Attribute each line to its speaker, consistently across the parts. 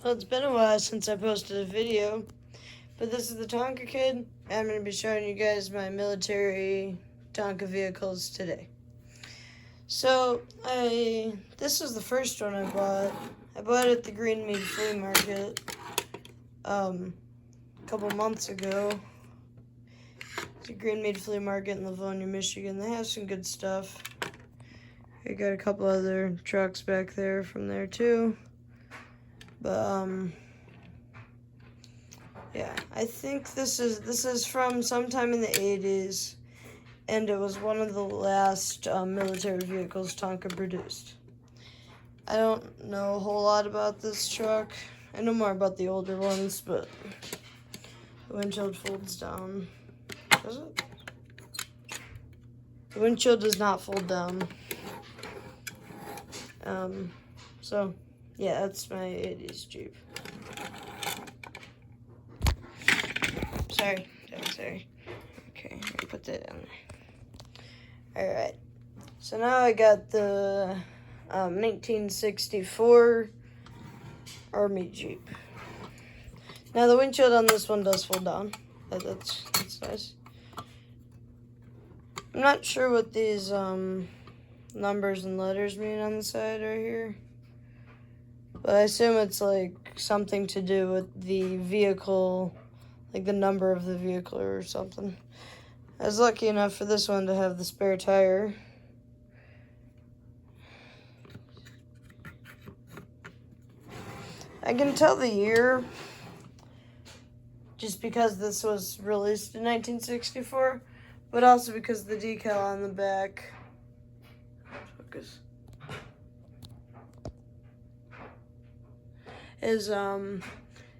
Speaker 1: Well, it's been a while since I posted a video, but this is the Tonka Kid. I'm going to be showing you guys my military Tonka vehicles today. So, this was the first one I bought. I bought it at the Greenmead Flea Market a couple months ago. It's a Greenmead Flea Market in Livonia, Michigan. They have some good stuff. I got a couple other trucks back there from there too. But yeah, I think this is from sometime in the 80s, and it was one of the last military vehicles Tonka produced. I don't know a whole lot about this truck. I know more about the older ones, but the windshield folds down. Does it? The windshield does not fold down. So yeah, that's my 80s Jeep. Sorry. Okay, I'm gonna put that down there. Alright, so now I got the 1964 Army Jeep. Now the windshield on this one does fold down. That's nice. I'm not sure what these numbers and letters mean on the side right here, but I assume it's like something to do with the vehicle, like the number of the vehicle or something. I was lucky enough for this one to have the spare tire. I can tell the year just because this was released in 1964, but also because the decal on the back. Focus. Is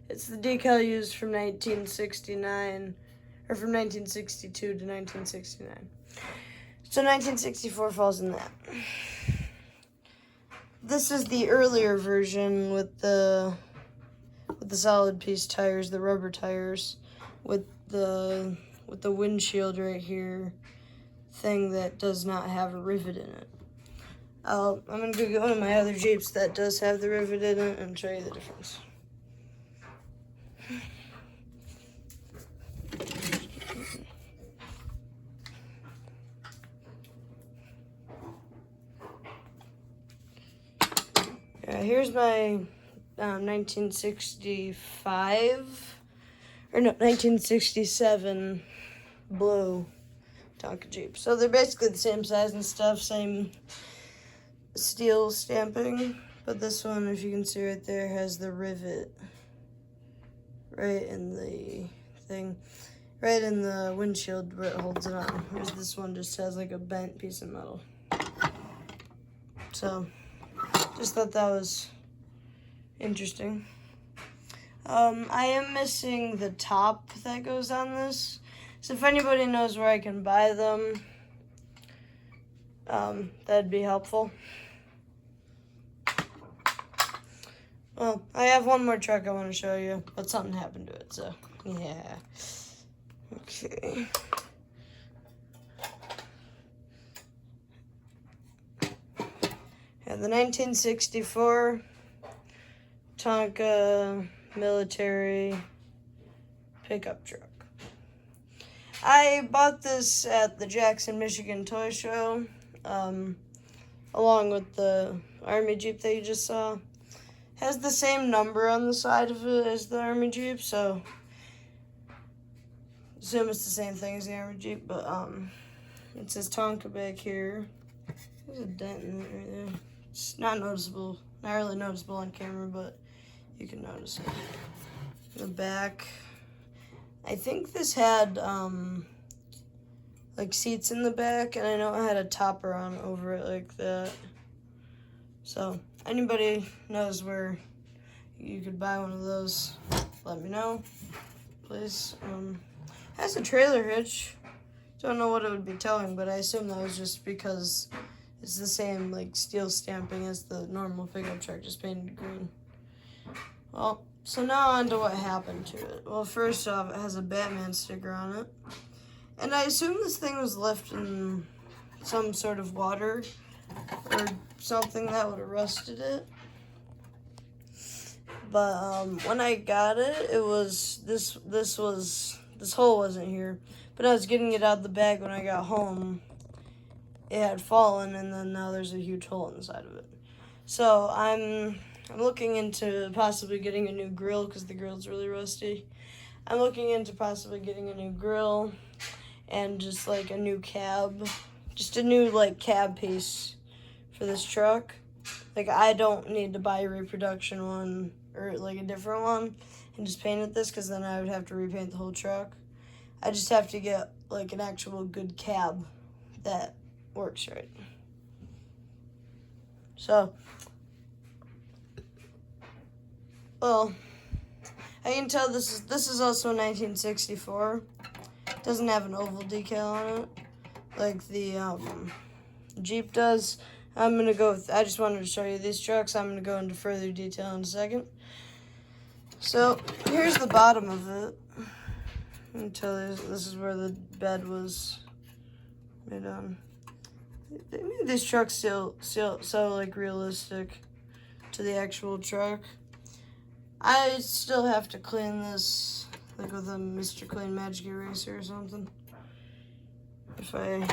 Speaker 1: it's the decal used from 1969, or from 1962 to 1969. So 1964 falls in that. This is the earlier version with the solid piece tires, the rubber tires, with the windshield right here thing that does not have a rivet in it. I'm gonna go get one of my other Jeeps that does have the rivet in it and show you the difference. Here's my 1967 blue Tonka Jeep. So they're basically the same size and stuff, same steel stamping, but this one, if you can see right there, has the rivet right in the thing, right in the windshield where it holds it on. Whereas this one just has like a bent piece of metal. So just thought that was interesting. I am missing the top that goes on this, so if anybody knows where I can buy them, that'd be helpful. Well, I have one more truck I want to show you, but something happened to it, so yeah. Okay. The 1964 Tonka military pickup truck. I bought this at the Jackson, Michigan toy show, along with the Army Jeep that you just saw. Has the same number on the side of it as the Army Jeep, so assume it's the same thing as the Army Jeep, but it says Tonka back here. There's a dent in it right there. It's not noticeable, not really noticeable on camera, but you can notice it. The back, I think this had like seats in the back, and I know it had a topper on over it like that. So anybody knows where you could buy one of those, let me know, please. Has a trailer hitch. Don't know what it would be towing, but I assume that was just because it's the same like steel stamping as the normal pickup truck, just painted green. Well, so now on to what happened to it. Well, first off, it has a Batman sticker on it. And I assume this thing was left in some sort of water or something that would have rusted it. But when I got it, it was this hole wasn't here. But I was getting it out of the bag when I got home. It had fallen, and then now there's a huge hole inside of it. So I'm looking into possibly getting a new grill because the grill's really rusty. I'm looking into possibly getting a new grill and just like a new cab, just a new like cab piece for this truck. Like I don't need to buy a reproduction one or like a different one and just paint it this because then I would have to repaint the whole truck. I just have to get like an actual good cab that works right. So, well, I can tell this is also 1964. It doesn't have an oval decal on it like the Jeep does. I'm gonna go with, I just wanted to show you these trucks. I'm gonna go into further detail in a second. So here's the bottom of it. I can tell you this is where the bed was made on. They made these trucks so like realistic to the actual truck. I still have to clean this like with a Mr. Clean Magic Eraser or something. If I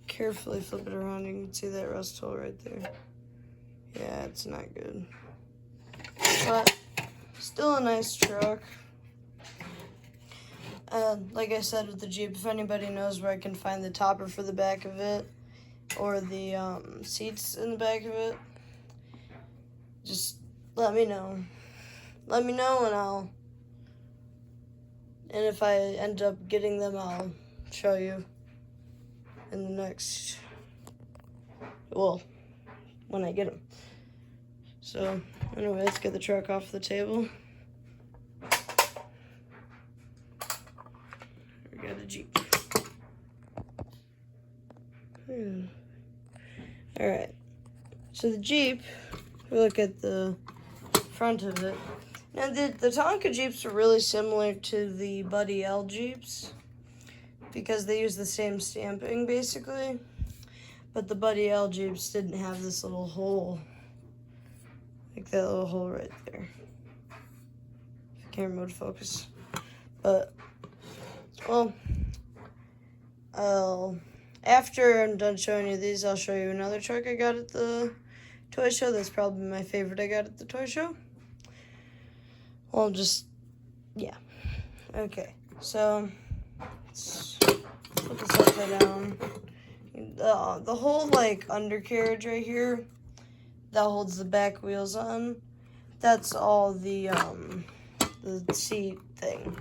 Speaker 1: carefully flip it around, you can see that rust hole right there. Yeah, it's not good. But still a nice truck. Like I said with the Jeep, if anybody knows where I can find the topper for the back of it or the seats in the back of it, just let me know. Let me know and if I end up getting them, I'll show you in the next, well, when I get them. So anyway, let's get the truck off the table. We got a Jeep. All right, so the Jeep, we look at the front of it. Now the Tonka Jeeps are really similar to the Buddy L Jeeps because they use the same stamping basically, but the Buddy L Jeeps didn't have this little hole, like that little hole right there. Camera mode focus. But, well, after I'm done showing you these, I'll show you another truck I got at the toy show. That's probably my favorite I got at the toy show. Well, just, yeah. Okay, so let's put this upside down. The whole, like, undercarriage right here that holds the back wheels on, that's all the seat thing.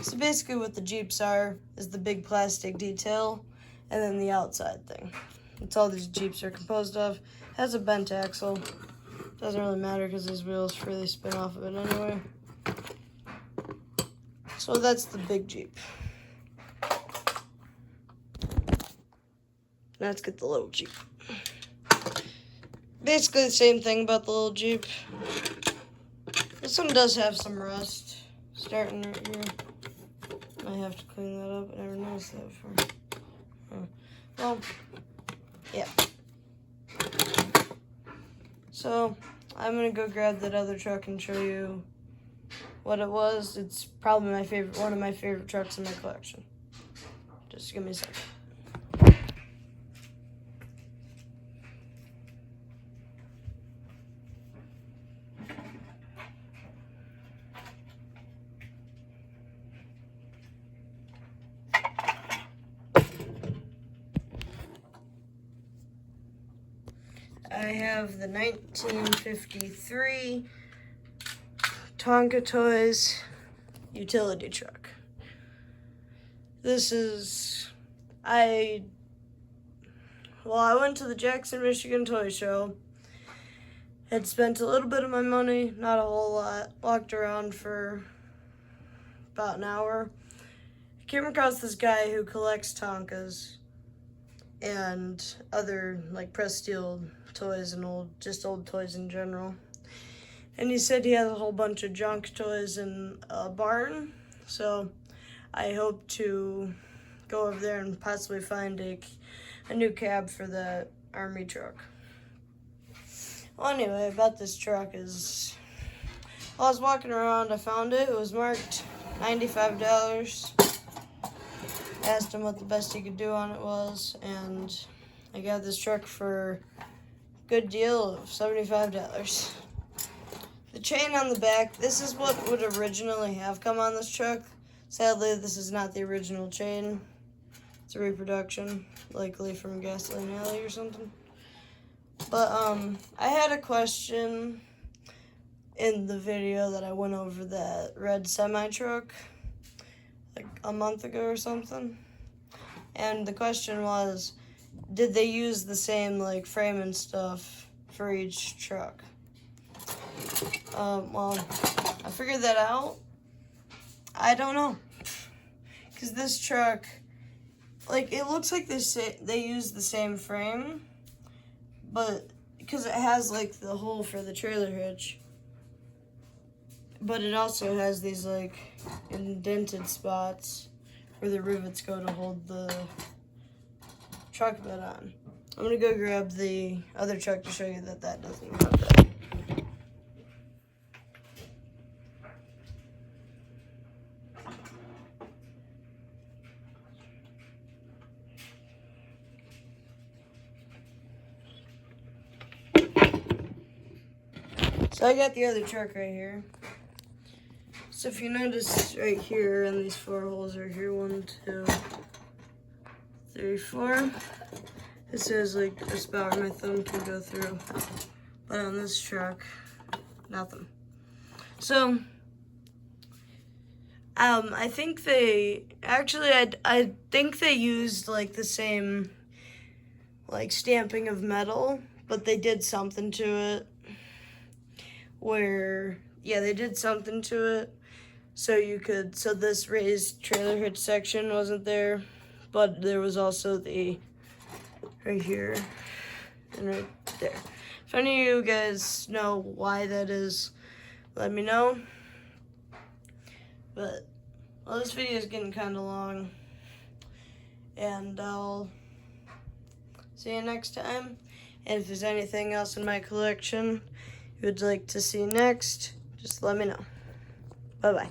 Speaker 1: So basically what the Jeeps are is the big plastic detail and then the outside thing. That's all these Jeeps are composed of. It has a bent axle. Doesn't really matter because these wheels freely spin off of it anyway. So that's the big Jeep. Now let's get the little Jeep. Basically the same thing about the little Jeep. This one does have some rust starting right here. I have to clean that up. I never noticed that before. Well, yeah. So I'm gonna go grab that other truck and show you what it was. It's probably my favorite, one of my favorite trucks in my collection. Just give me a second. I have the 1953 Tonka Toys utility truck. This is, I went to the Jackson, Michigan toy show. Had spent a little bit of my money, not a whole lot. Walked around for about an hour. I came across this guy who collects Tonkas and other like pressed steel toys and old toys in general. And he said he has a whole bunch of junk toys in a barn. So I hope to go over there and possibly find a new cab for the Army truck. Well, anyway, about this truck is, while I was walking around, I found it. It was marked $95. Asked him what the best he could do on it was, and I got this truck for a good deal of $75. The chain on the back, this is what would originally have come on this truck. Sadly, this is not the original chain. It's a reproduction, likely from Gasoline Alley or something. But I had a question in the video that I went over that red semi-truck like a month ago or something. And the question was, did they use the same like frame and stuff for each truck? Well, I figured that out. I don't know. Because this truck, like, it looks like they use the same frame, but because it has like the hole for the trailer hitch, but it also has these like indented spots where the rivets go to hold the truck bed on. I'm gonna go grab the other truck to show you that that doesn't have that. So I got the other truck right here. So if you notice right here in these 4 holes right here, 1, 2, 3, 4, it says like a spot where my thumb can go through. But on this truck, nothing. So I think they actually I think they used like the same like stamping of metal, but they did something to it where, yeah, they did something to it so this raised trailer hitch section wasn't there, but there was also the right here and right there. If any of you guys know why that is, let me know. But, well, this video is getting kind of long, and I'll see you next time. And if there's anything else in my collection you would like to see next, just let me know. Bye-bye.